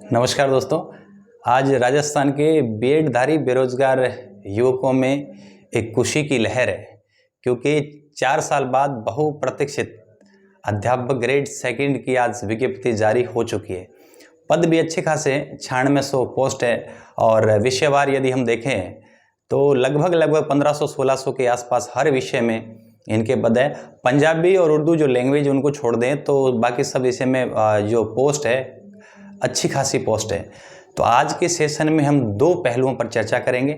नमस्कार दोस्तों। आज राजस्थान के बीएड-धारी बेरोजगार युवकों में एक खुशी की लहर है, क्योंकि 4 साल बाद बहुप्रतीक्षित अध्यापक ग्रेड सेकंड की आज विज्ञप्ति जारी हो चुकी है। पद भी अच्छे खासे 9600 पोस्ट है और विषयवार यदि हम देखें तो लगभग 1500-1600 के आसपास हर विषय में इनके पद है। पंजाबी और उर्दू जो लैंग्वेज उनको छोड़ दें तो बाकी सब विषय में जो पोस्ट है अच्छी खासी पोस्ट है। तो आज के सेशन में हम दो पहलुओं पर चर्चा करेंगे।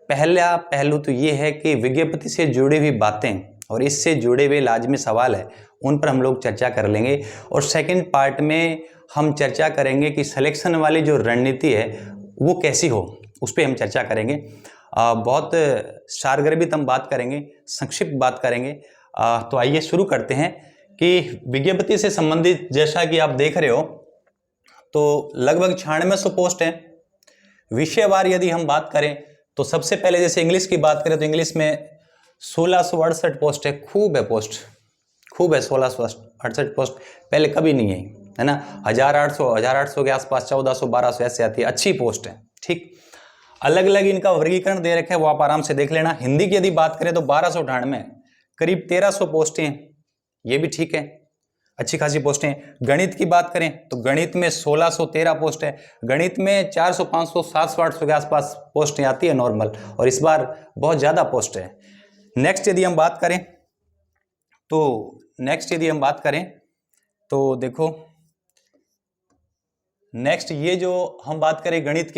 पहला पहलू तो ये है कि विज्ञप्ति से जुड़ी हुई बातें और इससे जुड़े हुए लाजमी सवाल है, उन पर हम लोग चर्चा कर लेंगे। और सेकंड पार्ट में हम चर्चा करेंगे कि सिलेक्शन वाली जो रणनीति है वो कैसी हो, उस पर हम चर्चा करेंगे। बहुत सारगर्भित हम बात करेंगे, संक्षिप्त बात करेंगे। तो आइए शुरू करते हैं कि विज्ञप्ति से संबंधित जैसा कि आप देख रहे हो तो लगभग 9600 पोस्ट हैं। विषयवार यदि हम बात करें तो सबसे पहले जैसे इंग्लिश की बात करें तो इंग्लिश में 1668 पोस्ट है। खूब है पोस्ट, खूब है 1668 पोस्ट, पहले कभी नहीं है ना। 1800 के आसपास 1400 1200 ऐसे आती है, अच्छी पोस्ट है। ठीक, अलग अलग इनका वर्गीकरण दे रखा है, वो आप आराम से देख लेना। हिंदी की यदि बात करें तो 1298 करीब 1300 पोस्टें, ये भी ठीक है, अच्छी खासी पोस्टें। गणित की बात करें तो गणित में 1613 पोस्ट है। गणित में 400 500 700 800 के आसपास पोस्टें आती है नॉर्मल, और इस बार बहुत ज़्यादा पोस्ट है। नेक्स्ट यदि हम बात करें तो देखो, नेक्स्ट ये जो हम बात करें गणित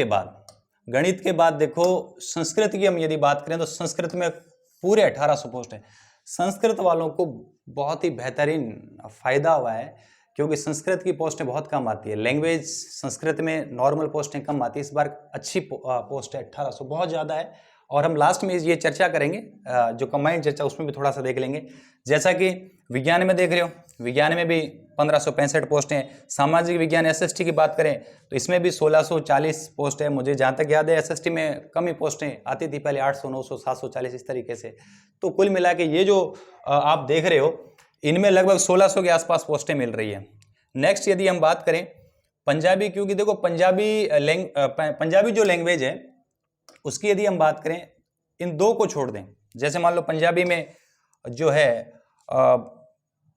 के बाद देखो संस्कृत की हम यदि बात करें तो संस्कृत में पूरे 1800 पोस्ट है। संस्कृत वालों को बहुत ही बेहतरीन फायदा हुआ है, क्योंकि संस्कृत की पोस्टें बहुत कम आती है। लैंग्वेज संस्कृत में नॉर्मल पोस्टें कम आती है, इस बार अच्छी पोस्ट है 1800, बहुत ज़्यादा है। और हम लास्ट में ये चर्चा करेंगे, जो कंबाइंड चर्चा उसमें भी थोड़ा सा देख लेंगे। जैसा कि विज्ञान में देख रहे हो, विज्ञान में भी 1565 पोस्टें हैं। सामाजिक विज्ञान एसएसटी की बात करें तो इसमें भी 1640 पोस्ट है। मुझे जहाँ तक याद है एसएसटी में कम ही पोस्टें आती थी पहले, 800 900 740 इस तरीके से। तो कुल मिला के ये जो आप देख रहे हो इनमें लगभग 1600 के आसपास पोस्टें मिल रही है। नेक्स्ट यदि हम बात करें पंजाबी, क्योंकि देखो पंजाबी जो लैंग्वेज है उसकी यदि हम बात करें, इन दो को छोड़ दें। जैसे मान लो पंजाबी में जो है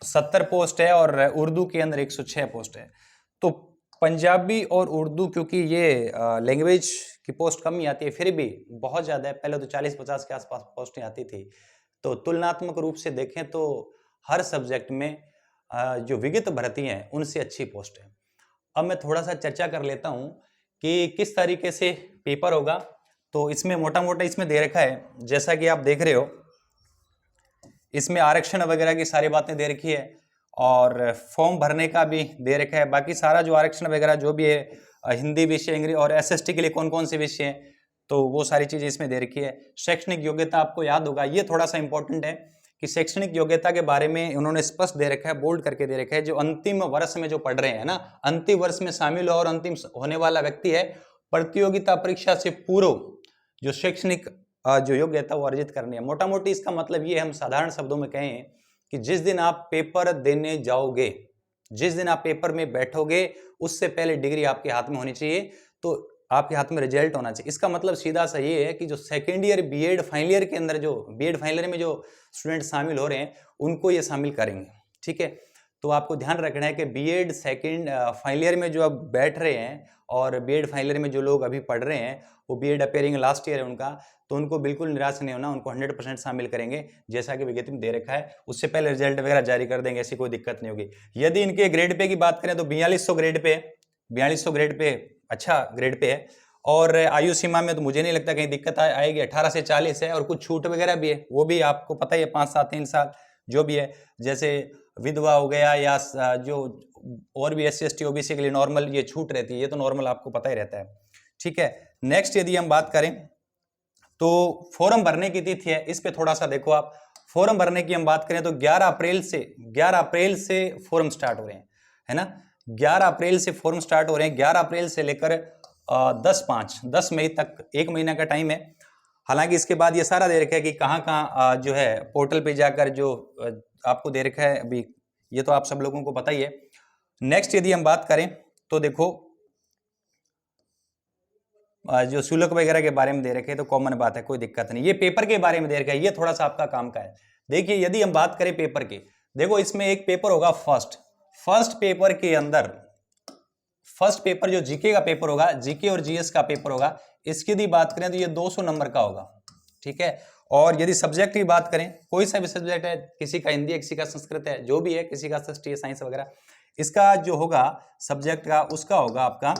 70 पोस्ट है और उर्दू के अंदर 106 पोस्ट है। तो पंजाबी और उर्दू, क्योंकि ये लैंग्वेज की पोस्ट कम ही आती है, फिर भी बहुत ज़्यादा है। पहले तो 40-50 के आसपास पोस्टें आती थी। तो तुलनात्मक रूप से देखें तो हर सब्जेक्ट में जो विगित भर्ती हैं उनसे अच्छी पोस्ट है। अब मैं थोड़ा सा चर्चा कर लेता हूँ कि किस तरीके से पेपर होगा। तो इसमें मोटा मोटा इसमें दे रखा है, जैसा कि आप देख रहे हो, इसमें आरक्षण वगैरह की सारी बातें दे रखी है और फॉर्म भरने का भी दे रखा है। बाकी सारा जो आरक्षण वगैरह जो भी है, हिंदी विषय, इंग्लिश और एसएसटी के लिए कौन कौन से विषय हैं, तो वो सारी चीजें इसमें दे रखी है। शैक्षणिक योग्यता आपको याद होगा, ये थोड़ा सा इंपॉर्टेंट है कि शैक्षणिक योग्यता के बारे में उन्होंने स्पष्ट दे रखा है, बोल्ड करके दे रखा है। जो अंतिम वर्ष में जो पढ़ रहे हैं ना, अंतिम वर्ष में शामिल हो और अंतिम होने वाला व्यक्ति है, प्रतियोगिता परीक्षा से पूर्व जो शैक्षणिक जो योग्यता वो अर्जित करनी है। मोटा मोटी इसका मतलब ये, हम साधारण शब्दों में कहें कि जिस दिन आप पेपर देने जाओगे, जिस दिन आप पेपर में बैठोगे, उससे पहले डिग्री आपके हाथ में होनी चाहिए, तो आपके हाथ में रिजल्ट होना चाहिए। इसका मतलब सीधा सा ये है कि जो second year B Ed final year के अंदर जो बीएड फाइनल ईयर में जो स्टूडेंट शामिल हो रहे हैं उनको ये शामिल करेंगे। ठीक है, तो आपको ध्यान रखना है कि बीएड सेकेंड फाइनल ईयर में जो अब बैठ रहे हैं और बीएड फाइनल ईयर में जो लोग अभी पढ़ रहे हैं, वो बीएड अपेयरिंग लास्ट ईयर है उनका, तो उनको बिल्कुल निराश नहीं होना, उनको 100% शामिल करेंगे जैसा कि विज्ञप्ति में दे रखा है। उससे पहले रिजल्ट वगैरह जारी कर देंगे, ऐसी कोई दिक्कत नहीं होगी। यदि इनके ग्रेड पे की बात करें तो 4200 ग्रेड पे, 4200 ग्रेड पे अच्छा ग्रेड पे है। और आयु सीमा में तो मुझे नहीं लगता कहीं दिक्कत आएगी, 18 से 40 है और कुछ छूट वगैरह भी है, वो भी आपको पता ही है, 5 साल 3 साल जो भी है, जैसे विधवा हो गया या जो और भी SC ST OBC के लिए नॉर्मल ये छूट रहती है, ये तो नॉर्मल आपको पता ही रहता है। ठीक है, नेक्स्ट यदि हम बात करें तो फॉर्म भरने की तिथि है, इस पे थोड़ा सा देखो आप। फॉर्म भरने की हम बात करें तो 11 अप्रैल से फॉर्म स्टार्ट हो रहे हैं, है ना। 11 अप्रैल से फॉर्म स्टार्ट हो रहे हैं। 11 अप्रैल से लेकर 10 मई तक 1 महीना का टाइम है। हालांकि इसके बाद ये सारा दे रखा है कि कहाँ कहाँ जो है पोर्टल पे जाकर जो आपको दे रखा है अभी, ये तो आप सब लोगों को पता ही है। नेक्स्ट यदि हम बात करें तो देखो जो शुल्क वगैरह के बारे में दे रखे हैं तो कॉमन बात है, कोई दिक्कत नहीं। ये पेपर के बारे में दे रखा है, ये थोड़ा सा आपका काम का है। देखिए यदि हम बात करें पेपर की, देखो इसमें एक पेपर होगा फर्स्ट पेपर के अंदर, फर्स्ट पेपर जो जीके का पेपर होगा, जीके और जीएस का पेपर होगा, इसकी यदि बात करें तो ये 200 नंबर का होगा, ठीक है। और यदि सब्जेक्ट की बात करें, कोई सा भी सब्जेक्ट है, किसी का हिंदी है, किसी का संस्कृत है, जो भी है, किसी का SST है, साइंस वगैरह, इसका जो होगा सब्जेक्ट का, उसका होगा आपका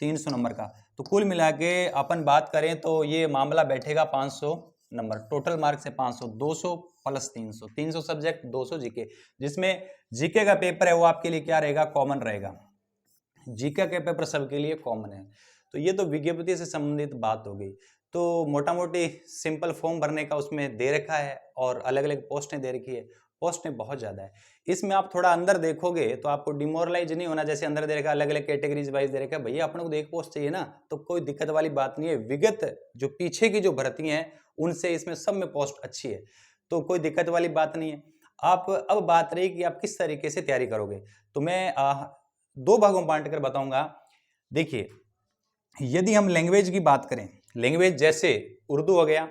300 नंबर का। तो कुल मिला के अपन बात करें तो ये मामला बैठेगा 500 नंबर, टोटल मार्क से 500, 200 प्लस 300, 300 सब्जेक्ट, 200 जीके, जिसमें जीके का पेपर है वो आपके लिए क्या रहेगा, कॉमन रहेगा। जीके के पेपर सबके लिए कॉमन है। तो ये तो विज्ञप्ति से संबंधित बात हो गई। तो मोटा मोटी सिंपल फॉर्म भरने का उसमें दे रखा है और अलग अलग पोस्टें दे रखी है, पोस्टें बहुत ज्यादा है। इसमें आप थोड़ा अंदर देखोगे तो आपको डिमोरलाइज नहीं होना, जैसे अंदर दे रखा अलग अलग कैटेगरीज वाइज दे रखा है, भैया अपने को एक पोस्ट चाहिए ना, तो कोई दिक्कत वाली बात नहीं है। विगत जो पीछे की जो भर्ती हैं उनसे इसमें सब में पोस्ट अच्छी है, तो कोई दिक्कत वाली बात नहीं है। आप अब बात रही कि आप किस तरीके से तैयारी करोगे, तो मैं 2 भागों में बांट कर बताऊंगा। देखिए यदि हम लैंग्वेज की बात करें, लैंग्वेज जैसे उर्दू हो गया,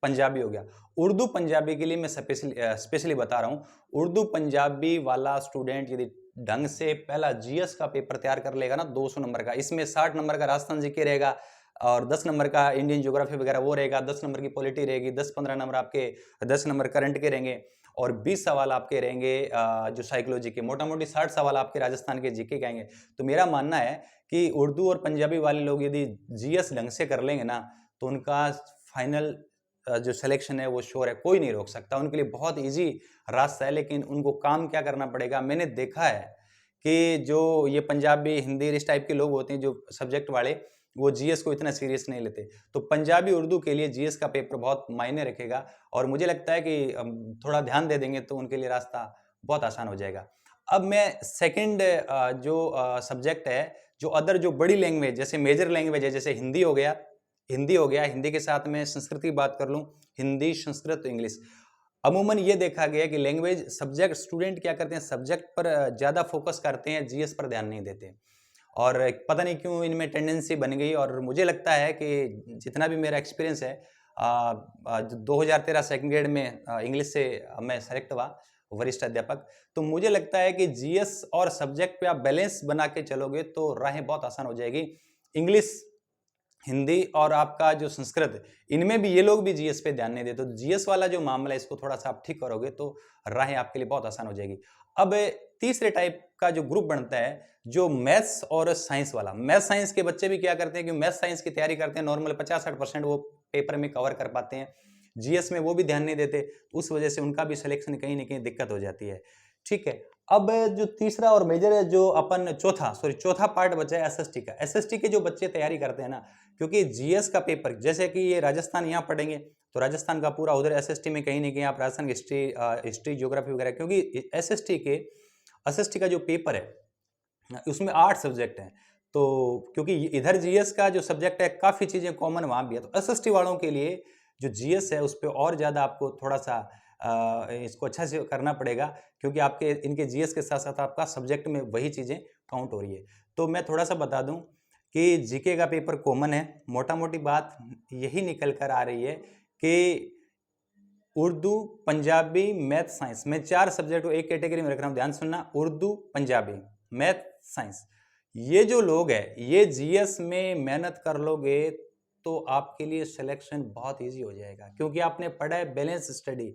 पंजाबी हो गया। उर्दू पंजाबी के लिए मैं स्पेशली बता रहा हूं, उर्दू पंजाबी वाला स्टूडेंट यदि ढंग से पहला जीएस का पेपर तैयार कर लेगा ना 200 नंबर का, इसमें 60 नंबर का राजस्थान जीके रहेगा और 10 नंबर का इंडियन ज्योग्राफी वगैरह वो रहेगा, 10 नंबर की पॉलिटी रहेगी, 10-15 नंबर आपके 10 नंबर करंट के रहेंगे और 20 सवाल आपके रहेंगे जो साइकोलॉजी के, मोटा मोटी 60 सवाल आपके राजस्थान के जीके के आएंगे। तो मेरा मानना है कि उर्दू और पंजाबी वाले लोग यदि जीएस ढंग से कर लेंगे ना तो उनका फाइनल जो सिलेक्शन है वो श्योर है, कोई नहीं रोक सकता, उनके लिए बहुत इजी रास्ता है। लेकिन उनको काम क्या करना पड़ेगा, मैंने देखा है कि जो ये पंजाबी हिंदी इस टाइप के लोग होते हैं जो सब्जेक्ट वाले, वो जीएस को इतना सीरियस नहीं लेते। तो पंजाबी उर्दू के लिए जीएस का पेपर बहुत मायने रखेगा और मुझे लगता है कि थोड़ा ध्यान दे देंगे तो उनके लिए रास्ता बहुत आसान हो जाएगा। अब मैं सेकंड जो सब्जेक्ट है, जो अदर जो बड़ी लैंग्वेज जैसे मेजर लैंग्वेज है, जैसे हिंदी हो गया, हिंदी के साथ में संस्कृत की बात कर लूं, हिंदी, संस्कृत, इंग्लिश। अमूमन ये देखा गया कि लैंग्वेज सब्जेक्ट स्टूडेंट क्या करते हैं, सब्जेक्ट पर ज्यादा फोकस करते हैं, जीएस पर ध्यान नहीं देते और पता नहीं क्यों इनमें टेंडेंसी बन गई। और मुझे लगता है कि जितना भी मेरा एक्सपीरियंस है, 2013 सेकंड ग्रेड में इंग्लिश से मैं सेलेक्ट हुआ वरिष्ठ अध्यापक, तो मुझे लगता है कि जीएस और सब्जेक्ट पे आप बैलेंस बना के चलोगे तो राहें बहुत आसान हो जाएगी। इंग्लिश, हिंदी और आपका जो संस्कृत, इनमें भी ये लोग भी जीएस पे ध्यान नहीं देते, तो जीएस वाला जो मामला है इसको थोड़ा सा आप ठीक करोगे तो राहें आपके लिए बहुत आसान हो जाएगी। अब तीसरे टाइप का जो ग्रुप बनता है, जो मैथ्स और साइंस वाला, मैथ साइंस के बच्चे भी क्या करते हैं कि मैथ साइंस की तैयारी करते हैं, नॉर्मल 50-60% वो पेपर में कवर कर पाते हैं, जीएस में वो भी ध्यान नहीं देते, उस वजह से उनका भी सिलेक्शन कहीं ना कहीं दिक्कत हो जाती है। ठीक है, अब जो तीसरा और मेजर है, जो अपन चौथा पार्ट बचा है एसएसटी का। एसएसटी के जो बच्चे तैयारी करते हैं ना, क्योंकि जीएस का पेपर जैसे कि ये राजस्थान यहाँ पढ़ेंगे तो राजस्थान का पूरा, उधर एसएसटी में कहीं ना कहीं आप राजस्थान की हिस्ट्री ज्योग्राफी वगैरह, क्योंकि एसएसटी का जो पेपर है उसमें 8 सब्जेक्ट हैं, तो क्योंकि इधर जीएस का जो सब्जेक्ट है काफ़ी चीज़ें कॉमन वहाँ भी है, तो एसएसटी वालों के लिए जो जीएस है उस पर और ज़्यादा आपको थोड़ा सा इसको अच्छा से करना पड़ेगा, क्योंकि आपके इनके जीएस के साथ साथ आपका सब्जेक्ट में वही चीज़ें काउंट हो रही है। तो मैं थोड़ा सा बता दूं कि जीके का पेपर कॉमन है, मोटा मोटी बात यही निकल कर आ रही है कि उर्दू, पंजाबी, मैथ, साइंस, मैं 4 सब्जेक्ट को एक कैटेगरी में रख रहा हूँ, ध्यान सुनना, उर्दू, पंजाबी, मैथ, साइंस। ये जो लोग हैं ये जीएस में मेहनत कर लोगे तो आपके लिए सिलेक्शन बहुत इजी हो जाएगा, क्योंकि आपने पढ़ा है बैलेंस स्टडी।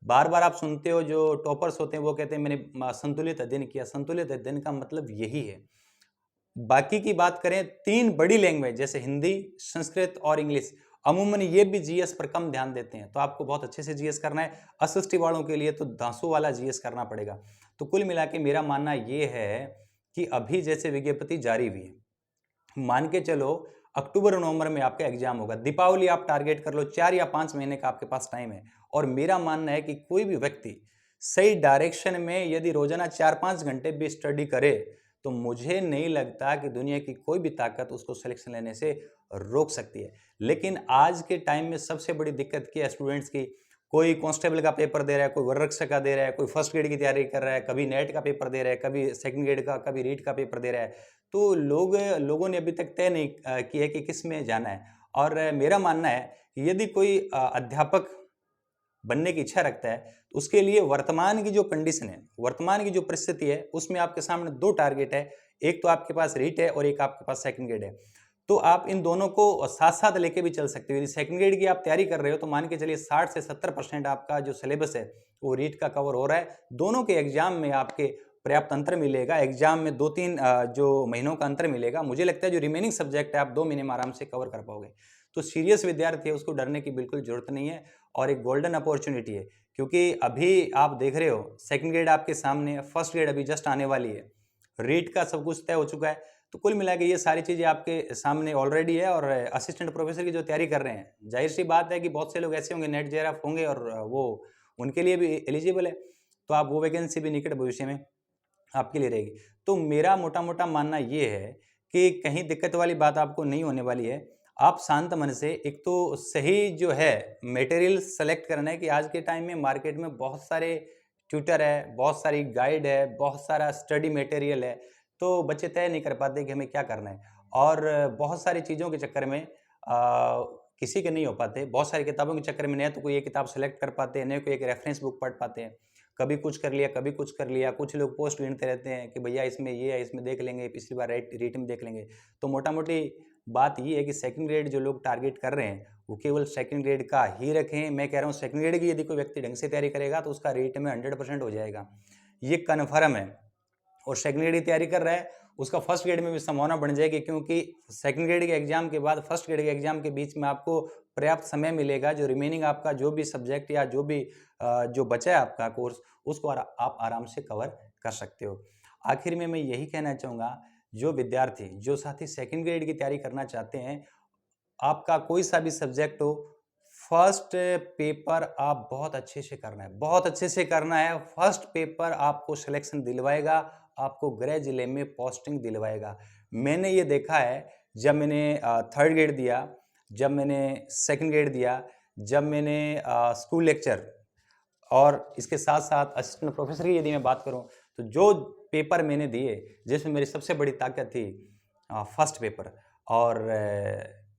बार बार आप सुनते हो जो टॉपर्स होते हैं वो कहते हैं मैंने संतुलित अध्ययन किया, संतुलित अध्ययन का मतलब यही है। बाकी की बात करें, 3 बड़ी लैंग्वेज जैसे हिंदी, संस्कृत और इंग्लिश, अमूमन ये भी जीएस पर कम ध्यान देते हैं, तो आपको बहुत अच्छे से जीएस करना है। एसएसटी वालों के लिए तो धांसू वाला जीएस करना पड़ेगा। तो कुल मिला के मेरा मानना ये है कि अभी जैसे विज्ञप्ति जारी हुई है, मान के चलो अक्टूबर नवंबर में आपका एग्जाम होगा, दीपावली आप टारगेट कर लो, 4 या 5 महीने का आपके पास टाइम है। और मेरा मानना है कि कोई भी व्यक्ति सही डायरेक्शन में यदि रोजाना 4-5 घंटे भी स्टडी करे तो मुझे नहीं लगता कि दुनिया की कोई भी ताकत उसको सिलेक्शन लेने से रोक सकती है। लेकिन आज के टाइम में सबसे बड़ी दिक्कत क्या है स्टूडेंट्स की, कोई कांस्टेबल का पेपर दे रहा है, कोई वररक्षक का दे रहा है, कोई फर्स्ट ग्रेड की तैयारी कर रहा है, कभी नेट का पेपर दे रहा है, कभी सेकंड ग्रेड का, कभी रीट का पेपर दे रहा है। तो लोगों ने अभी तक तय नहीं किया कि किस में जाना है। और मेरा मानना है कि यदि कोई अध्यापक बनने की इच्छा रखता है तो उसके लिए वर्तमान की जो कंडीशन है, वर्तमान की जो परिस्थिति है, उसमें आपके सामने दो टारगेट है। एक तो आपके पास रीट है और एक आपके पास सेकंड ग्रेड है। तो आप इन दोनों को साथ साथ लेके भी चल सकते हो। यदि सेकंड ग्रेड की आप तैयारी कर रहे हो तो मान के चलिए 60 से 70% आपका जो सिलेबस है वो रीट का कवर हो रहा है। दोनों के एग्जाम में आपके पर्याप्त अंतर मिलेगा, एग्जाम में 2-3 जो महीनों का अंतर मिलेगा। मुझे लगता है जो रिमेनिंग सब्जेक्ट है आप 2 महीने में आराम से कवर कर पाओगे। तो सीरियस विद्यार्थी है उसको डरने की बिल्कुल जरूरत नहीं है और एक गोल्डन अपॉर्चुनिटी है, क्योंकि अभी आप देख रहे हो सेकंड ग्रेड आपके सामने, फर्स्ट ग्रेड अभी जस्ट आने वाली है, रीट का सब कुछ तय हो चुका है। तो कुल मिला के ये सारी चीजें आपके सामने ऑलरेडी है। और असिस्टेंट प्रोफेसर की जो तैयारी कर रहे हैं, जाहिर सी बात है कि बहुत से लोग ऐसे होंगे नेट जेआरएफ होंगे और वो उनके लिए भी एलिजिबल है, तो आप वो वैकेंसी भी निकट भविष्य में आपके लिए रहेगी। तो मेरा मोटा मोटा मानना ये है कि कहीं दिक्कत वाली बात आपको नहीं होने वाली है। आप शांत मन से एक तो सही जो है मटेरियल सेलेक्ट करना है कि आज के टाइम में मार्केट में बहुत सारे ट्यूटर है, बहुत सारी गाइड है, बहुत सारा स्टडी मटेरियल है। तो बच्चे तय नहीं कर पाते कि हमें क्या करना है और बहुत सारी चीज़ों के चक्कर में किसी के नहीं हो पाते। बहुत सारी किताबों के चक्कर में न तो कोई एक किताब सेलेक्ट कर पाते हैं, न कोई एक रेफरेंस बुक पढ़ पाते हैं। कभी कुछ कर लिया, कभी कुछ कर लिया। कुछ लोग पोस्ट ढूंढते रहते हैं कि भैया इसमें ये है, इसमें देख लेंगे, पिछली बार रीट में देख लेंगे। तो मोटा मोटी बात ये है कि सेकंड ग्रेड जो लोग टारगेट कर रहे हैं वो केवल सेकंड ग्रेड का ही रखें। मैं कह रहा हूँ सेकंड ग्रेड की यदि कोई व्यक्ति ढंग से तैयारी करेगा तो उसका रीट में 100% हो जाएगा, ये कन्फर्म है। और सेकंड ग्रेड की तैयारी कर रहा है उसका फर्स्ट ग्रेड में भी संभावना बढ़ जाएगी, क्योंकि सेकंड ग्रेड के एग्जाम के बाद फर्स्ट ग्रेड के एग्जाम के बीच में आपको पर्याप्त समय मिलेगा। जो रिमेनिंग आपका जो भी सब्जेक्ट या जो भी जो बचा है आपका कोर्स, उसको आप आराम से कवर कर सकते हो। आखिर में मैं यही कहना चाहूँगा, जो विद्यार्थी, जो साथी सेकंड ग्रेड की तैयारी करना चाहते हैं, आपका कोई सा भी सब्जेक्ट हो, फर्स्ट पेपर आप बहुत अच्छे से करना है, बहुत अच्छे से करना है। फर्स्ट पेपर आपको सिलेक्शन दिलवाएगा, आपको गृह जिले में पोस्टिंग दिलवाएगा। मैंने ये देखा है, जब मैंने थर्ड ग्रेड दिया, जब मैंने सेकंड ग्रेड दिया, जब मैंने स्कूल लेक्चर और इसके साथ साथ असिस्टेंट प्रोफेसर की यदि मैं बात करूं, तो जो पेपर मैंने दिए जिसमें मेरी सबसे बड़ी ताकत थी फर्स्ट पेपर। और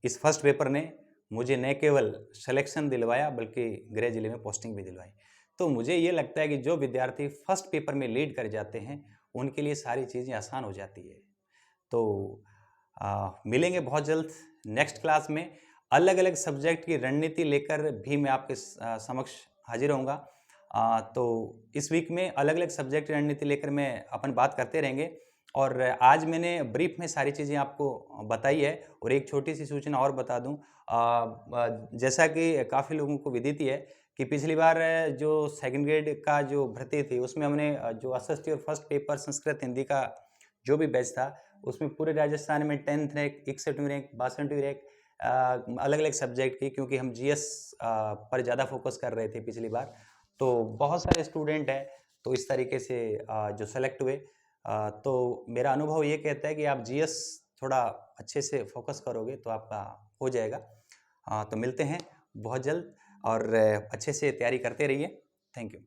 इस फर्स्ट पेपर ने मुझे न केवल सिलेक्शन दिलवाया बल्कि गृह जिले में पोस्टिंग भी दिलवाई। तो मुझे ये लगता है कि जो विद्यार्थी फर्स्ट पेपर में लीड कर जाते हैं उनके लिए सारी चीज़ें आसान हो जाती है। तो मिलेंगे बहुत जल्द नेक्स्ट क्लास में। अलग अलग सब्जेक्ट की रणनीति लेकर भी मैं आपके समक्ष हाजिर रहूँगा। तो इस वीक में अलग अलग सब्जेक्ट की रणनीति लेकर मैं अपन बात करते रहेंगे। और आज मैंने ब्रीफ में सारी चीज़ें आपको बताई है। और एक छोटी सी सूचना और बता दूं, जैसा कि काफ़ी लोगों को विदित ही है कि पिछली बार जो सेकंड ग्रेड का जो भर्ती थी उसमें हमने जो एसएसटी और फर्स्ट पेपर संस्कृत हिंदी का जो भी बैच था उसमें पूरे राजस्थान में 10th रैंक, 61वीं रैंक, 62वीं रैंक अलग अलग सब्जेक्ट की, क्योंकि हम जीएस पर ज़्यादा फोकस कर रहे थे पिछली बार। तो बहुत सारे स्टूडेंट हैं तो इस तरीके से जो सेलेक्ट हुए। तो मेरा अनुभव ये कहता है कि आप जीएस थोड़ा अच्छे से फोकस करोगे तो आपका हो जाएगा। तो मिलते हैं बहुत जल्द और अच्छे से तैयारी करते रहिए। Thank you.